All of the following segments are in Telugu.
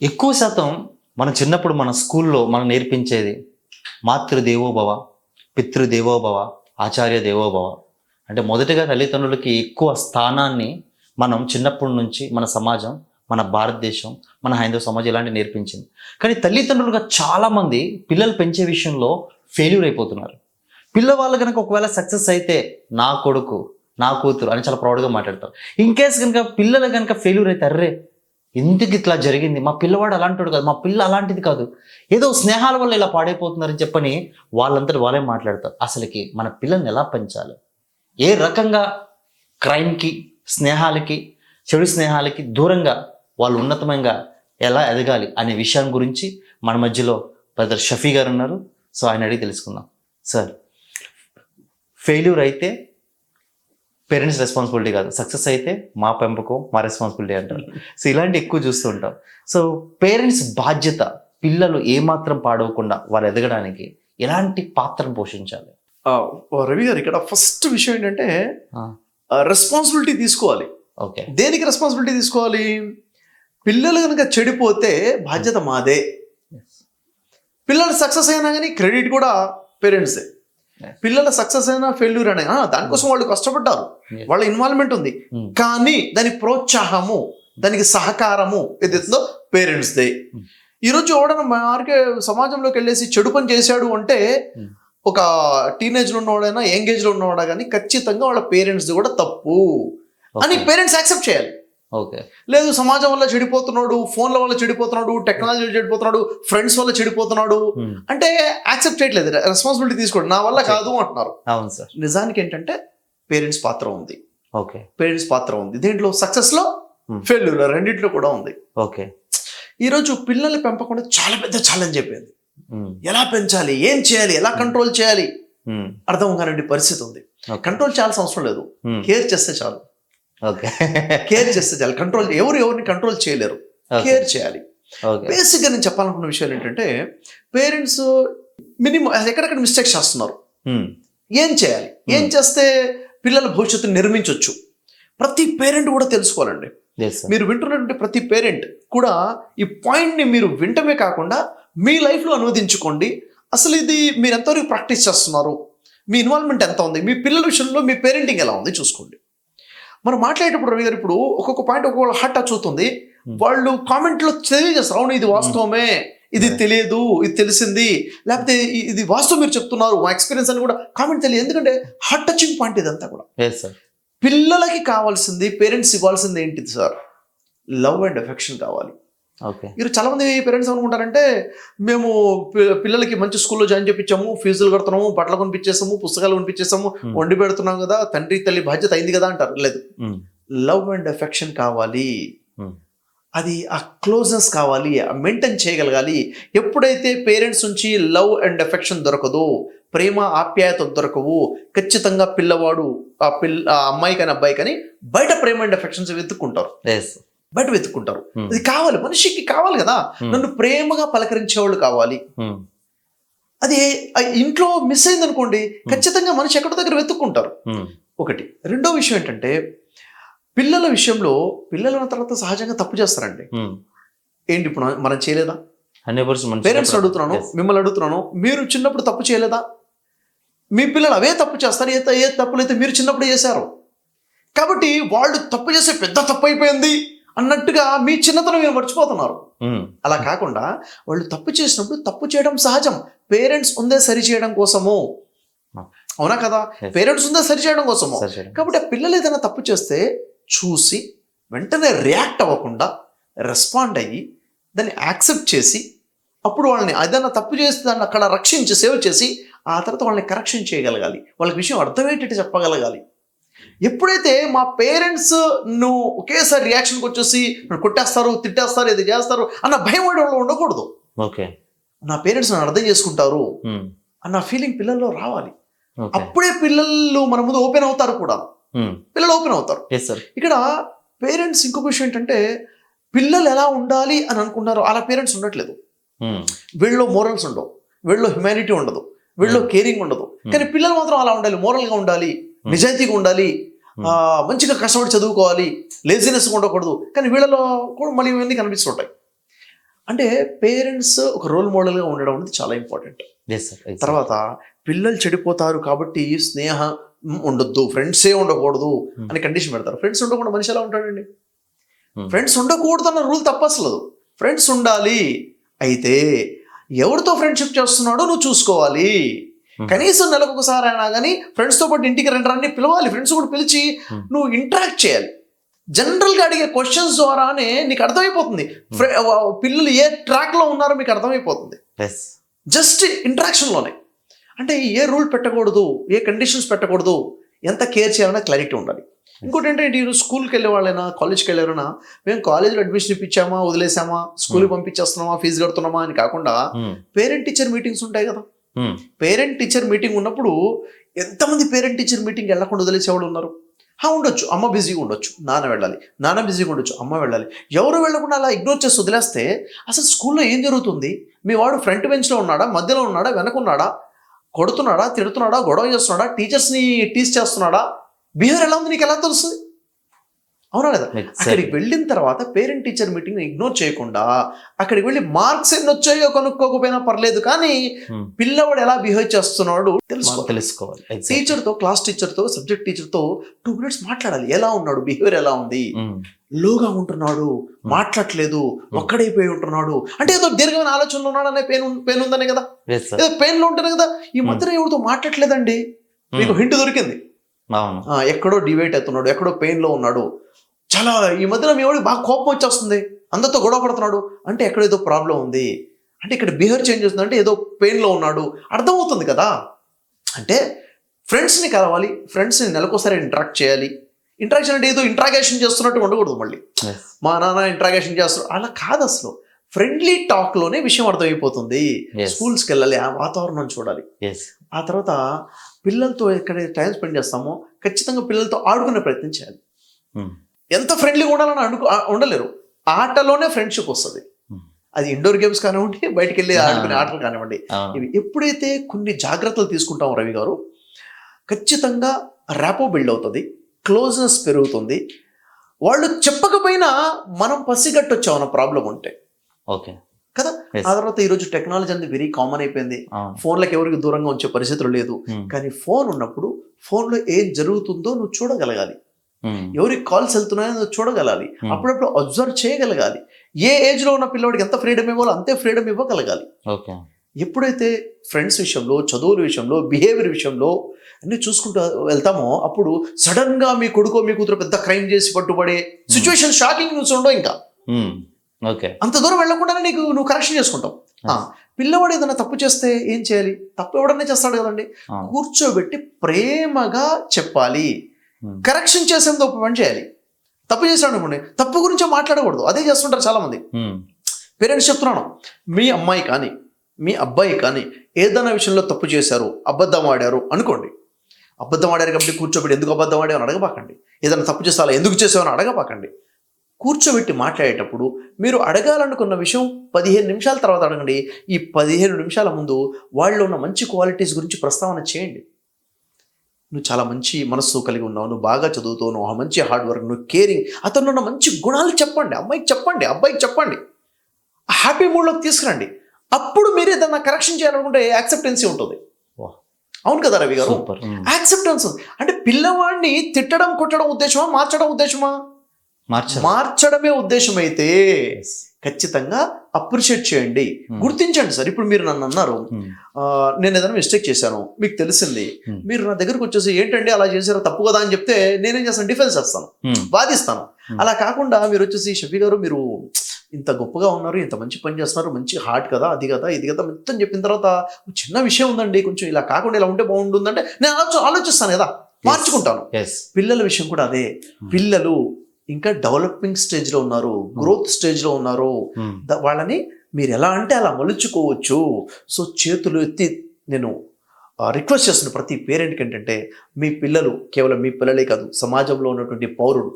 ఎక్కువ శాతం మన చిన్నప్పుడు మన స్కూల్లో మనం నేర్పించేది మాతృదేవోభవ, పితృదేవోభవ, ఆచార్య దేవోభవ. అంటే మొదటిగా తల్లిదండ్రులకి ఎక్కువ స్థానాన్ని మనం చిన్నప్పటి నుంచి మన సమాజం, మన భారతదేశం, మన హైందవ సమాజం ఇలాంటివి నేర్పించింది. కానీ తల్లిదండ్రులుగా చాలామంది పిల్లలు పెంచే విషయంలో ఫెయిల్యూర్ అయిపోతున్నారు. పిల్లవాళ్ళు కనుక ఒకవేళ సక్సెస్ అయితే నా కొడుకు, నా కూతురు అని చాలా ప్రౌడ్గా మాట్లాడతారు. ఇన్ కేస్ కనుక పిల్లలు కనుక ఫెయిల్యూర్ అయితే అర్రే ఎందుకు ఇట్లా జరిగింది, మా పిల్లవాడు అలాంటివాడు కాదు, మా పిల్ల అలాంటిది కాదు, ఏదో స్నేహాల వల్ల ఇలా పాడైపోతున్నారని చెప్పని వాళ్ళంతటి వాళ్ళే మాట్లాడతారు. అసలుకి మన పిల్లల్ని ఎలా పెంచాలి, ఏ రకంగా క్రైమ్కి, స్నేహాలకి, చెడు స్నేహాలకి దూరంగా వాళ్ళు ఉన్నతమంగా ఎలా ఎదగాలి అనే విషయం గురించి మన మధ్యలో బ్రదర్ షఫీ గారు ఉన్నారు. సో ఆయన అడిగి తెలుసుకుందాం. సార్, ఫెయిల్యూర్ అయితే పేరెంట్స్ రెస్పాన్సిబిలిటీ కాదు, సక్సెస్ అయితే మా పెంపకం, మా రెస్పాన్సిబిలిటీ అంటారు. సో ఇలాంటి ఎక్కువ చూస్తూ ఉంటాం. సో పేరెంట్స్ బాధ్యత పిల్లలు ఏమాత్రం పాడవకుండా వాళ్ళు ఎదగడానికి ఎలాంటి పాత్రను పోషించాలి? రవి గారు, ఇక్కడ ఫస్ట్ విషయం ఏంటంటే రెస్పాన్సిబిలిటీ తీసుకోవాలి. ఓకే, దేనికి రెస్పాన్సిబిలిటీ తీసుకోవాలి? పిల్లలు కనుక చెడిపోతే బాధ్యత మాదే. పిల్లలు సక్సెస్ అయినా కానీ క్రెడిట్ కూడా పేరెంట్సే. పిల్లల సక్సెస్ అయినా ఫెయిల్యూర్ అయినా దానికోసం వాళ్ళు కష్టపడ్డారు, వాళ్ళ ఇన్వాల్వ్మెంట్ ఉంది. కానీ దాని ప్రోత్సాహము, దానికి సహకారము ఏదైతుందో పేరెంట్స్దే. ఈరోజు ఎవడన్నా మార్కే సమాజంలోకి వెళ్ళేసి చెడు పని చేశాడు అంటే ఒక టీనేజ్లో ఉన్నవాడైనా యంగేజ్లో ఉన్నవాడా కానీ ఖచ్చితంగా వాళ్ళ పేరెంట్స్ది కూడా తప్పు అని పేరెంట్స్ యాక్సెప్ట్ చేయాలి. ఓకే, లేదు సమాజం వల్ల చెడిపోతున్నాడు, ఫోన్ల వల్ల చెడిపోతున్నాడు, టెక్నాలజీ చెడిపోతున్నాడు, ఫ్రెండ్స్ వల్ల చెడిపోతున్నాడు అంటే యాక్సెప్ట్ చేయట్లేదు, రెస్పాన్సిబిలిటీ తీసుకోండి, నా వల్ల కాదు అంటున్నారు. అవును సార్. నిజానికి నిజానికి ఏంటంటే పేరెంట్స్ పాత్ర ఉంది. ఓకే, పేరెంట్స్ పాత్ర ఉంది దేంట్లో, సక్సెస్ లో ఫెయిల్యూర్ రెండింటిలో కూడా ఉంది. ఓకే, ఈరోజు పిల్లల్ని పెంపకుండా చాలా పెద్ద ఛాలెంజ్ అయిపోయింది. ఎలా పెంచాలి, ఏం చేయాలి, ఎలా కంట్రోల్ చేయాలి అర్థం కానండి పరిస్థితి ఉంది. కంట్రోల్ చేయాల్సిన అవసరం లేదు, కేర్ చేస్తే చాలు. ఓకే, కేర్ చేస్తే చాలు. కంట్రోల్ ఎవరిని కంట్రోల్ చేయలేరు, కేర్ చేయాలి. బేసిక్గా నేను చెప్పాలనుకున్న విషయాలు ఏంటంటే పేరెంట్స్ మినిమం ఎక్కడెక్కడ మిస్టేక్స్ చేస్తున్నారు, ఏం చేయాలి, ఏం చేస్తే పిల్లల భవిష్యత్తుని నిర్మించవచ్చు, ప్రతి పేరెంట్ కూడా తెలుసుకోవాలండి. మీరు వింటున్నటువంటి ప్రతి పేరెంట్ కూడా ఈ పాయింట్ని మీరు వింటమే కాకుండా మీ లైఫ్లో అనువదించుకోండి. అసలు ఇది మీరు ఎంతవరకు ప్రాక్టీస్ చేస్తున్నారు, మీ ఇన్వాల్వ్మెంట్ ఎంత ఉంది, మీ పిల్లల విషయంలో మీ పేరెంటింగ్ ఎలా ఉంది చూసుకోండి. మనం మాట్లాడేటప్పుడు రవి గారు ఇప్పుడు ఒక్కొక్క పాయింట్ ఒక్కొక్క హార్ట్ టచ్ అవుతుంది. వాళ్ళు కామెంట్లో తెలియజేస్తారు, అవును ఇది వాస్తవమే, ఇది తెలియదు, ఇది తెలిసింది, లేకపోతే ఇది వాస్తవం మీరు చెప్తున్నారు, మా ఎక్స్పీరియన్స్ అని కూడా కామెంట్ తెలియదు. ఎందుకంటే హార్ట్ టచింగ్ పాయింట్ ఇదంతా కూడా. పిల్లలకి కావాల్సింది, పేరెంట్స్ ఇవ్వాల్సింది ఏంటిది సార్? లవ్ అండ్ ఎఫెక్షన్ కావాలి. ఓకే, మీరు చాలా మంది పేరెంట్స్ అనుకుంటారంటే మేము పిల్లలకి మంచి స్కూల్లో జాయిన్ చేయించాము, ఫీజులు కడుతున్నాము, బట్టలు కొనిపించేసాము, పుస్తకాలు కొనిపించేసాము, వండి పెడుతున్నాం కదా, తండ్రి తల్లి బాధ్యత అయింది కదా అంటారు. లేదు, లవ్ అండ్ ఎఫెక్షన్ కావాలి, అది ఆ క్లోజ్నెస్ కావాలి, మెయింటైన్ చేయగలగాలి. ఎప్పుడైతే పేరెంట్స్ నుంచి లవ్ అండ్ ఎఫెక్షన్ దొరకదో, ప్రేమ ఆప్యాయత దొరకవు, ఖచ్చితంగా పిల్లవాడు ఆ అమ్మాయి కానీ అబ్బాయి కానీ బయట ప్రేమ అండ్ ఎఫెక్షన్స్ వెతుక్కుంటారు, బయట వెతుక్కుంటారు. అది కావాలి, మనిషికి కావాలి కదా, నన్ను ప్రేమగా పలకరించేవాళ్ళు కావాలి. అది ఇంట్లో మిస్ అయింది అనుకోండి, ఖచ్చితంగా మనిషి ఎక్కడో దగ్గర వెతుక్కుంటారు. ఒకటి. రెండో విషయం ఏంటంటే పిల్లల విషయంలో పిల్లలు ఉన్న తర్వాత సహజంగా తప్పు చేస్తారండి. ఏంటి ఇప్పుడు మనం చేయలేదా? పేరెంట్స్ అడుగుతున్నాను, మిమ్మల్ని అడుగుతున్నాను, మీరు చిన్నప్పుడు తప్పు చేయలేదా? మీ పిల్లలు అవే తప్పు చేస్తారు, ఏ తప్పులైతే మీరు చిన్నప్పుడు చేశారు. కాబట్టి వాళ్ళు తప్పు చేసే పెద్ద తప్పు అయిపోయింది అన్నట్టుగా మీ చిన్నతనం మీరు మర్చిపోతున్నారు. అలా కాకుండా వాళ్ళు తప్పు చేసినప్పుడు తప్పు చేయడం సహజం, పేరెంట్స్ ఉందే సరి చేయడం కోసము. అవునా కదా? పేరెంట్స్ ఉందే సరి చేయడం కోసము. కాబట్టి ఆ పిల్లలు ఏదైనా తప్పు చేస్తే చూసి వెంటనే రియాక్ట్ అవ్వకుండా రెస్పాండ్ అయ్యి దాన్ని యాక్సెప్ట్ చేసి అప్పుడు వాళ్ళని ఏదైనా తప్పు చేసి దాన్ని అక్కడ రక్షించి సేవ్ చేసి ఆ తర్వాత వాళ్ళని కరెక్షన్ చేయగలగాలి, వాళ్ళకి విషయం అర్థమయ్యేటట్టు చెప్పగలగాలి. ఎప్పుడైతే మా పేరెంట్స్ నువ్వు ఒకేసారి రియాక్షన్కి వచ్చేసి కొట్టేస్తారు, తిట్టేస్తారు, ఇది చేస్తారు అన్న భయం వాళ్ళు ఉండకూడదు. ఓకే, నా పేరెంట్స్ నన్ను అర్థం చేసుకుంటారు అన్న ఫీలింగ్ పిల్లల్లో రావాలి. అప్పుడే పిల్లలు మన ముందు ఓపెన్ అవుతారు కూడా, పిల్లలు ఓపెన్ అవుతారు. ఇక్కడ పేరెంట్స్ ఇంకొక విషయం ఏంటంటే పిల్లలు ఎలా ఉండాలి అని అనుకుంటున్నారు అలా పేరెంట్స్ ఉండట్లేదు. వీళ్ళలో మోరల్స్ ఉండవు, వీళ్ళలో హ్యుమానిటీ ఉండదు, వీళ్ళలో కేరింగ్ ఉండదు. కానీ పిల్లలు మాత్రం అలా ఉండాలి, మోరల్గా ఉండాలి, నిజాయితీగా ఉండాలి, మంచిగా కష్టపడి చదువుకోవాలి, లేజినెస్ ఉండకూడదు. కానీ వీళ్ళలో కూడా మళ్ళీ ఇవన్నీ కనిపిస్తుంటాయి. అంటే పేరెంట్స్ ఒక రోల్ మోడల్గా ఉండడం అనేది చాలా ఇంపార్టెంట్. Yes sir. తర్వాత పిల్లలు చెడిపోతారు కాబట్టి స్నేహం ఉండొద్దు, ఫ్రెండ్సే ఉండకూడదు అని కండిషన్ పెడతారు. ఫ్రెండ్స్ ఉండకుండా మనిషి ఎలా ఉంటాడండి? ఫ్రెండ్స్ ఉండకూడదు అన్న రూల్ తప్ప అసలు. ఫ్రెండ్స్ ఉండాలి, అయితే ఎవరితో ఫ్రెండ్షిప్ చేస్తున్నాడో నువ్వు చూసుకోవాలి. కనీసం నెలకు ఒకసారి అయినా కానీ ఫ్రెండ్స్తో పాటు ఇంటికి రండి పిలవాలి. ఫ్రెండ్స్ కూడా పిలిచి నువ్వు ఇంటరాక్ట్ చేయాలి. జనరల్గా అడిగే క్వశ్చన్స్ ద్వారానే నీకు అర్థమైపోతుంది పిల్లలు ఏ ట్రాక్లో ఉన్నారో మీకు అర్థమైపోతుంది జస్ట్ ఇంటరాక్షన్లోనే. అంటే ఏ రూల్ పెట్టకూడదు, ఏ కండిషన్స్ పెట్టకూడదు, ఎంత కేర్ చేయాలన్నా క్లారిటీ ఉండాలి. ఇంకోటి ఏంటంటే ఈరోజు స్కూల్కి వెళ్ళే వాళ్ళైనా కాలేజ్కి వెళ్ళారైనా మేము కాలేజ్లో అడ్మిషన్ ఇప్పించామా, వదిలేసామా, స్కూల్కి పంపించేస్తున్నామా, ఫీజు కడుతున్నామా అని కాకుండా పేరెంట్ టీచర్ మీటింగ్స్ ఉంటాయి కదా. పేరెంట్ టీచర్ మీటింగ్ ఉన్నప్పుడు ఎంతమంది పేరెంట్ టీచర్ మీటింగ్ వెళ్ళకుండా వదిలేసేవాళ్ళు ఉన్నారు? ఉండొచ్చు, అమ్మ బిజీగా ఉండొచ్చు, నాన్న వెళ్ళాలి, నాన్న బిజీగా ఉండొచ్చు, అమ్మ వెళ్ళాలి. ఎవరు వెళ్ళకుండా అలా ఇగ్నోర్ చేసి వదిలేస్తే అసలు స్కూల్లో ఏం జరుగుతుంది? మీ వాడు ఫ్రంట్ బెంచ్లో ఉన్నాడా, మధ్యలో ఉన్నాడా, వెనకున్నాడా, కొడుతున్నాడా, తిడుతున్నాడా, గొడవ చేస్తున్నాడా, టీచర్స్ని టీచ్ చేస్తున్నాడా, బిహేవియర్ ఎలా ఉంది నీకు ఎలా తెలుస్తుంది? అవునా లేదా? అక్కడికి వెళ్ళిన తర్వాత పేరెంట్ టీచర్ మీటింగ్ ఇగ్నోర్ చేయకుండా అక్కడికి వెళ్ళి మార్క్స్ ఎన్ని వచ్చాయో కనుక్కోకపోయినా పర్లేదు, కానీ పిల్లవాడు ఎలా బిహేవ్ చేస్తున్నాడు తెలుసుకోవాలి. టీచర్తో, క్లాస్ టీచర్తో, సబ్జెక్ట్ టీచర్తో 2 minutes మాట్లాడాలి. ఎలా ఉన్నాడు, బిహేవియర్ ఎలా ఉంది, లోగా ఉంటున్నాడు, మాట్లాడలేదు, ఒక్కడైపోయి ఉంటున్నాడు అంటే ఏదో దీర్ఘమైన ఆలోచనలో ఉన్నాడు అనే పెయిన్ ఉందనే కదా. ఏదో పెయిన్ లో ఉంటేనే కదా. ఈ మధ్యన ఎవరితో మాట్లాడలేదండి, మీకు హింట్ దొరికింది. ఎక్కడో డివైట్ అవుతున్నాడు, ఎక్కడో పెయిన్ లో ఉన్నాడు. చాలా ఈ మధ్యన మీ వాడికి బాగా కోపం వచ్చేస్తుంది, అందరితో గొడవ పడుతున్నాడు అంటే ఎక్కడ ఏదో ప్రాబ్లం ఉంది, అంటే ఇక్కడ బిహేవియర్ చేంజ్ చేస్తుంది అంటే ఏదో పెయిన్లో ఉన్నాడు, అర్థమవుతుంది కదా. అంటే ఫ్రెండ్స్ని కలవాలి, ఫ్రెండ్స్ని నెలకోసారి ఇంటరాక్ట్ చేయాలి. ఇంటరాక్షన్ అంటే ఏదో ఇంట్రాగేషన్ చేస్తున్నట్టు ఉండకూడదు. మళ్ళీ మా నాన్న ఇంట్రాగేషన్ చేస్తున్నారు అలా కాదు. అసలు ఫ్రెండ్లీ టాక్లోనే విషయం అర్థమైపోతుంది. స్కూల్స్కి వెళ్ళాలి, ఆ వాతావరణం చూడాలి. ఆ తర్వాత పిల్లలతో ఎక్కడ టైం స్పెండ్ చేస్తామో ఖచ్చితంగా పిల్లలతో ఆడుకునే ప్రయత్నం చేయాలి. ఎంత ఫ్రెండ్లీగా ఉండాలని ఉండలేరు, ఆటలోనే ఫ్రెండ్షిప్ వస్తుంది. అది ఇండోర్ గేమ్స్ కానివ్వండి, బయటికి వెళ్ళి ఆడుకునే ఆటలు కానివ్వండి. ఇవి ఎప్పుడైతే కొన్ని జాగ్రత్తలు తీసుకుంటామో రవి గారు, ఖచ్చితంగా ర్యాపో బిల్డ్ అవుతుంది, క్లోజ్నెస్ పెరుగుతుంది. వాళ్ళు చెప్పకపోయినా మనం పసిగట్టొచ్చాం అన్న ప్రాబ్లం ఉంటే. ఓకే కదా. ఆ తర్వాత ఈరోజు టెక్నాలజీ అనేది వెరీ కామన్ అయిపోయింది. ఫోన్లకు ఎవరికి దూరంగా ఉంచే పరిస్థితులు లేదు. కానీ ఫోన్ ఉన్నప్పుడు ఫోన్లో ఏం జరుగుతుందో నువ్వు చూడగలగాలి, ఎవరికి కాల్స్ వెళ్తున్నాయో నువ్వు చూడగలాలి, అప్పుడప్పుడు అబ్జర్వ్ చేయగలగాలి. ఏ ఏజ్ లో ఉన్న పిల్లవాడికి ఎంత ఫ్రీడమ్ ఇవ్వాలో అంతే ఫ్రీడమ్ ఇవ్వగలగాలి. ఎప్పుడైతే ఫ్రెండ్స్ విషయంలో, చదువుల విషయంలో, బిహేవియర్ విషయంలో అన్ని చూసుకుంటూ వెళ్తామో అప్పుడు సడన్ గా మీ కొడుకో మీ కూతురు పెద్ద క్రైమ్ చేసి పట్టుబడే సిచ్యువేషన్, షాకింగ్ న్యూస్ ఉండవు. ఇంకా అంత దూరం వెళ్లకుండానే నువ్వు కరెక్షన్ చేసుకుంటావు. పిల్లవాడు ఏదైనా తప్పు చేస్తే ఏం చేయాలి? తప్పు ఎవడన్నా చేస్తాడు కదండి. కూర్చోబెట్టి ప్రేమగా చెప్పాలి, కరెక్షన్ చేసేందుకు ఒక పని చేయాలి. తప్పు చేశాడు అనుకోండి, తప్పు గురించే మాట్లాడకూడదు. అదే చేస్తుంటారు చాలా మంది పేరెంట్స్. చెప్తున్నాను, మీ అమ్మాయి కానీ మీ అబ్బాయి కానీ ఏదైనా విషయంలో తప్పు చేశారు, అబద్ధం ఆడారు అనుకోండి. అబద్ధం ఆడారు కాబట్టి కూర్చోబెట్టి ఎందుకు అబద్ధం ఆడావు అని అడగబాకండి. ఏదైనా తప్పు చేస్తే అలా ఎందుకు చేసావు అని అడగబాకండి. కూర్చోబెట్టి మాట్లాడేటప్పుడు మీరు అడగాలనుకున్న విషయం 15 నిమిషాల తర్వాత అడగండి. ఈ 15 నిమిషాల ముందు వాళ్ళు ఉన్న మంచి క్వాలిటీస్ గురించి ప్రస్తావన చేయండి. నువ్వు చాలా మంచి మనస్సు కలిగి ఉన్నావు, నువ్వు బాగా చదువుతావు, నువ్వు మంచి హార్డ్ వర్క్, నువ్వు కేరింగ్, అతను ఉన్న మంచి గుణాలు చెప్పండి. అమ్మాయికి చెప్పండి, అబ్బాయికి చెప్పండి. హ్యాపీ మూడ్లోకి తీసుకురండి. అప్పుడు మీరు ఏదన్నా కరెక్షన్ చేయాలనుకుంటే యాక్సెప్టెన్సీ ఉంటుంది. అవును కదా రవి గారు, యాక్సెప్టెన్స్ అంటే పిల్లవాడిని తిట్టడం, కొట్టడం ఉద్దేశమా, మార్చడం ఉద్దేశమా? మార్చడమే ఉద్దేశం అయితే ఖచ్చితంగా అప్రిషియేట్ చేయండి, గుర్తించండి. సార్ ఇప్పుడు మీరు నన్ను అన్నారు, నేను ఏదైనా మిస్టేక్ చేశాను, మీకు తెలిసింది, మీరు నా దగ్గరకు వచ్చేసి ఏంటండి అలా చేశారో తప్పు కదా అని చెప్తే నేనేం చేస్తాను? డిఫెన్స్ చేస్తాను, వాదిస్తాను. అలా కాకుండా మీరు వచ్చేసి షఫీ గారు మీరు ఇంత గొప్పగా ఉన్నారు, ఇంత మంచి పని చేస్తున్నారు, మంచి హార్ట్ కదా, అది కదా, ఇది కదా మొత్తం చెప్పిన తర్వాత చిన్న విషయం ఉందండి, కొంచెం ఇలా కాకుండా ఇలా ఉంటే బాగుంటుందంటే నేను ఆలోచిస్తాను కదా, మార్చుకుంటాను. పిల్లల విషయం కూడా అదే. పిల్లలు ఇంకా డెవలపింగ్ స్టేజ్ లో ఉన్నారు, గ్రోత్ స్టేజ్ లో ఉన్నారు. వాళ్ళని మీరు ఎలా అంటే అలా మలుచుకోవచ్చు. సో చేతులు ఎత్తి నేను రిక్వెస్ట్ చేస్తున్న ప్రతి పేరెంట్కి ఏంటంటే, మీ పిల్లలు కేవలం మీ పిల్లలే కాదు, సమాజంలో ఉన్నటువంటి పౌరుడు.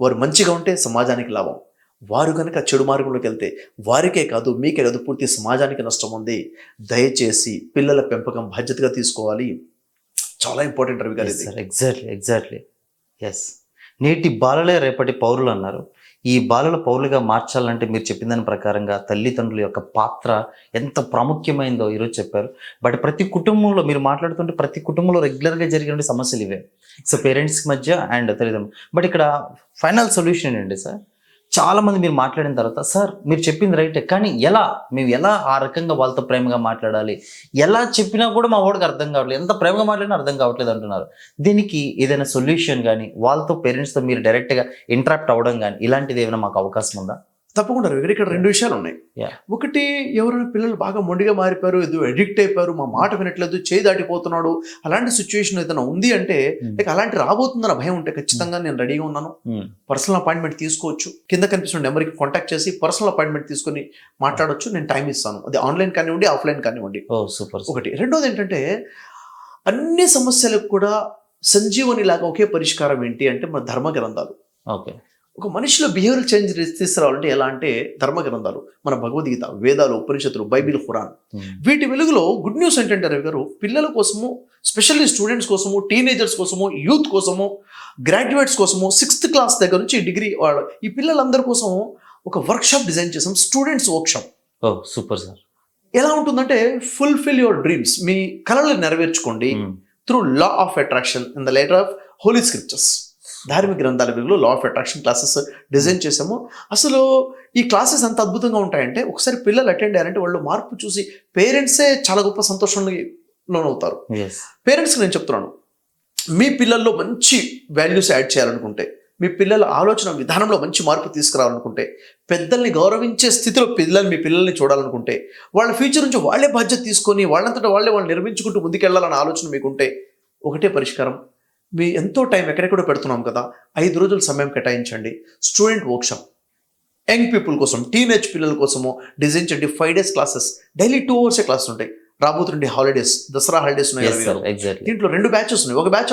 వారు మంచిగా ఉంటే సమాజానికి లాభం. వారు కనుక చెడు మార్గంలోకి వెళ్తే వారికే కాదు, మీకే కాదు, పూర్తి సమాజానికి నష్టం ఉంది. దయచేసి పిల్లల పెంపకం బాధ్యతగా తీసుకోవాలి. చాలా ఇంపార్టెంట్ రవి గారు. ఎగ్జాక్ట్లీ. ఎస్, నేటి బాలలే రేపటి పౌరులు అన్నారు. ఈ బాలల పౌరులుగా మార్చాలంటే మీరు చెప్పిన దాని ప్రకారంగా తల్లిదండ్రుల యొక్క పాత్ర ఎంత ప్రాముఖ్యమైందో ఈరోజు చెప్పారు. బట్ ప్రతి కుటుంబంలో మీరు మాట్లాడుతుంటే ప్రతి కుటుంబంలో రెగ్యులర్గా జరిగే సమస్యలు ఇవే. సో పేరెంట్స్ మధ్య అండ్ తల్లిదండ్రులు. బట్ ఇక్కడ ఫైనల్ సొల్యూషన్ ఏంటండి సార్? చాలా మంది మీరు మాట్లాడిన తర్వాత సార్ మీరు చెప్పింది రైటే, కానీ మేము ఎలా ఆ రకంగా వాళ్ళతో ప్రేమగా మాట్లాడాలి, ఎలా చెప్పినా కూడా మా వాడికి అర్థం కావట్లేదు, ఎంత ప్రేమగా మాట్లాడినా అర్థం కావట్లేదు అంటున్నారు. దీనికి ఏదైనా సొల్యూషన్ కానీ వాళ్ళతో పేరెంట్స్తో మీరు డైరెక్ట్గా ఇంటరాక్ట్ అవ్వడం కానీ ఇలాంటిది ఏమైనా మాకు అవకాశం ఉందా? తప్పకుండా రవి గారు, ఇక్కడ 2 విషయాలు ఉన్నాయి. Yeah. ఒకటి, ఎవరైనా పిల్లలు బాగా మొండిగా మారిపోయారు, ఏదో అడిక్ట్ అయిపోయారు, మా మాట వినట్లేదు, చేయి దాటిపోతున్నాడు, అలాంటి సిచ్యువేషన్ ఏదైనా ఉంది అంటే లైక్ అలాంటి రాబోతుందన్న భయం ఉంటే ఖచ్చితంగా నేను రెడీగా ఉన్నాను. పర్సనల్ అపాయింట్మెంట్ తీసుకోవచ్చు. కింద కనిపిస్తున్న నెంబర్కి కాంటాక్ట్ చేసి పర్సనల్ అపాయింట్మెంట్ తీసుకొని మాట్లాడొచ్చు. నేను టైం ఇస్తాను. అది ఆన్లైన్ కానివ్వండి, ఆఫ్లైన్ కానివ్వండి. సూపర్. ఒకటి. రెండోది ఏంటంటే, అన్ని సమస్యలకు కూడా సంజీవని లాగా ఒకే పరిష్కారం ఏంటి అంటే మన ధర్మ గ్రంథాలు. ఓకే. ఒక మనిషిలో బిహేవియర్ చేంజ్ తీసుకురావాలంటే ఎలా అంటే ధర్మ గ్రంథాలు, మన భగవద్గీత, వేదాలు, ఉపనిషత్తులు, బైబిల్, ఖురాన్. వీటి వెలుగులో గుడ్ న్యూస్ ఏంటంటే రవి గారు, పిల్లల కోసము, స్పెషల్లీ స్టూడెంట్స్ కోసము, టీనేజర్స్ కోసము, యూత్ కోసము, గ్రాడ్యుయేట్స్ కోసము, 6th క్లాస్ దగ్గర నుంచి డిగ్రీ వాళ్ళ ఈ పిల్లలందరి కోసం ఒక వర్క్షాప్ డిజైన్ చేసాం, స్టూడెంట్స్ వర్క్షాప్. Super sir. ఎలా ఉంటుందంటే, ఫుల్ఫిల్ యువర్ డ్రీమ్స్, మీ కలలను నెరవేర్చుకోండి through law of attraction in the letter of holy scriptures. ధార్మిక గ్రంథాల వెలుగులో law of attraction classes design చేసాము. అసలు ఈ క్లాసెస్ ఎంత అద్భుతంగా ఉంటాయంటే, ఒకసారి పిల్లలు అటెండ్ అయ్యారంటే వాళ్ళు మార్పు చూసి పేరెంట్సే చాలా గొప్ప సంతోషంలో లోనవుతారు. పేరెంట్స్కి నేను చెప్తున్నాను, మీ పిల్లల్లో మంచి వాల్యూస్ యాడ్ చేయాలనుకుంటే, మీ పిల్లల ఆలోచన విధానంలో మంచి మార్పు తీసుకురావాలనుకుంటే, పెద్దల్ని గౌరవించే స్థితిలో మీ పిల్లల్ని చూడాలనుకుంటే, వాళ్ళ ఫ్యూచర్ నుంచి వాళ్ళే బాధ్యత తీసుకొని వాళ్ళంతటా వాళ్ళు నిర్మించుకుంటూ ముందుకెళ్లాలన్న ఆలోచన మీకుంటే, ఒకటే పరిష్కారం. మీ ఎంతో టైం ఎక్కడెక్కడో పెడుతున్నాం కదా, 5 రోజుల సమయం కేటాయించండి. స్టూడెంట్ వర్క్షాప్, యంగ్ పీపుల్ కోసం, టీనేజ్ పిల్లల కోసము డిజైన్ చేయండి. 5 days classes, daily 2 hours class ఉంటాయి. రాబోతుండే హాలిడేస్, దసరా హాలిడేస్ ఉన్నాయి. దీంట్లో 2 batches ఉన్నాయి. ఒక బ్యాచ్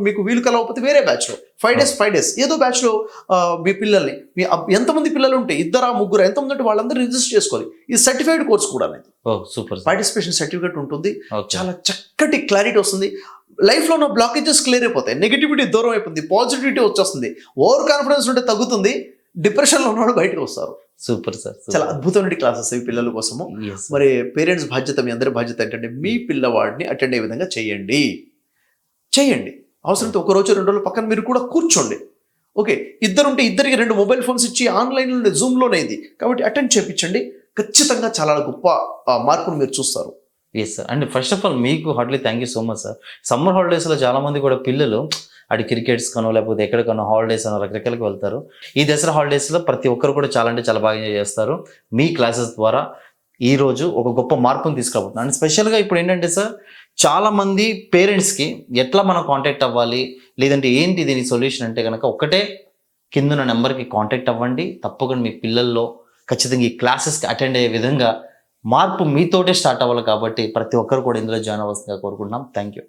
మీకు వీలు కలవకపోతే వేరే బ్యాచ్లో 5 days ఏదో బ్యాచ్లో మీ పిల్లల్ని, ఎంతమంది పిల్లలు ఉంటే 2 3 ఎంతమంది ఉంటే వాళ్ళందరూ రిజిస్టర్ చేసుకోవాలి. ఇది సర్టిఫైడ్ కోర్స్ కూడా అనేది. సూపర్. పార్టిసిపేషన్ సర్టిఫికేట్ ఉంటుంది. చాలా చక్కటి క్లారిటీ వస్తుంది. లైఫ్లో ఉన్న బ్లాకేజెస్ క్లియర్ అయిపోతాయి. నెగిటివిటీ దూరం అయిపోతుంది, పాజిటివిటీ వచ్చేస్తుంది, ఓవర్ కాన్ఫిడెన్స్ ఉంటే తగ్గుతుంది, డిప్రెషన్లో ఉన్నవాడు బయటకు వస్తారు. Super sir. చాలా అద్భుతమైన క్లాసెస్ ఇవి పిల్లల కోసము. మరి పేరెంట్స్ బాధ్యత, మీ అందరి బాధ్యత ఏంటంటే, మీ పిల్లవాడిని అటెండ్ అయ్యే విధంగా చేయండి. అవసరంతో 1 రోజు 2 రోజులు పక్కన మీరు కూడా కూర్చోండి. ఓకే, ఇద్దరుంటే ఇద్దరికి 2 మొబైల్ ఫోన్స్ ఇచ్చి ఆన్లైన్లో జూమ్లోనే ఇది కాబట్టి అటెండ్ చేయించండి. ఖచ్చితంగా చాలా గొప్ప మార్పును మీరు చూస్తారు. Yes sir. And first of all మీకు heartly thank you so much sir. Summer హాలిడేస్లో చాలామంది కూడా పిల్లలు అటు క్రికెట్స్ కనో లేకపోతే ఎక్కడికనో హాలిడేస్ అనో రకరకాలకి వెళ్తారు. ఈ దసరా హాలిడేస్లో ప్రతి ఒక్కరు కూడా చాలా అంటే చాలా బాగా ఎంజాయ్ చేస్తారు. మీ క్లాసెస్ ద్వారా ఈరోజు ఒక గొప్ప మార్పును తీసుకురాబోతున్నాను. అండ్ స్పెషల్గా ఇప్పుడు ఏంటంటే సార్, చాలామంది పేరెంట్స్కి ఎట్లా మనం కాంటాక్ట్ అవ్వాలి, లేదంటే ఏంటి దీని సొల్యూషన్ అంటే కనుక, ఒకటే కిందున్న నెంబర్కి కాంటాక్ట్ అవ్వండి. తప్పకుండా మీ పిల్లల్లో ఖచ్చితంగా ఈ క్లాసెస్కి అటెండ్ అయ్యే విధంగా మార్పు మీతోటే స్టార్ట్ అవ్వాలి. కాబట్టి ప్రతి ఒక్కరు కూడా ఇందులో జాయిన్ అవ్వాల్సిందిగా కోరుకుంటున్నాం. Thank you.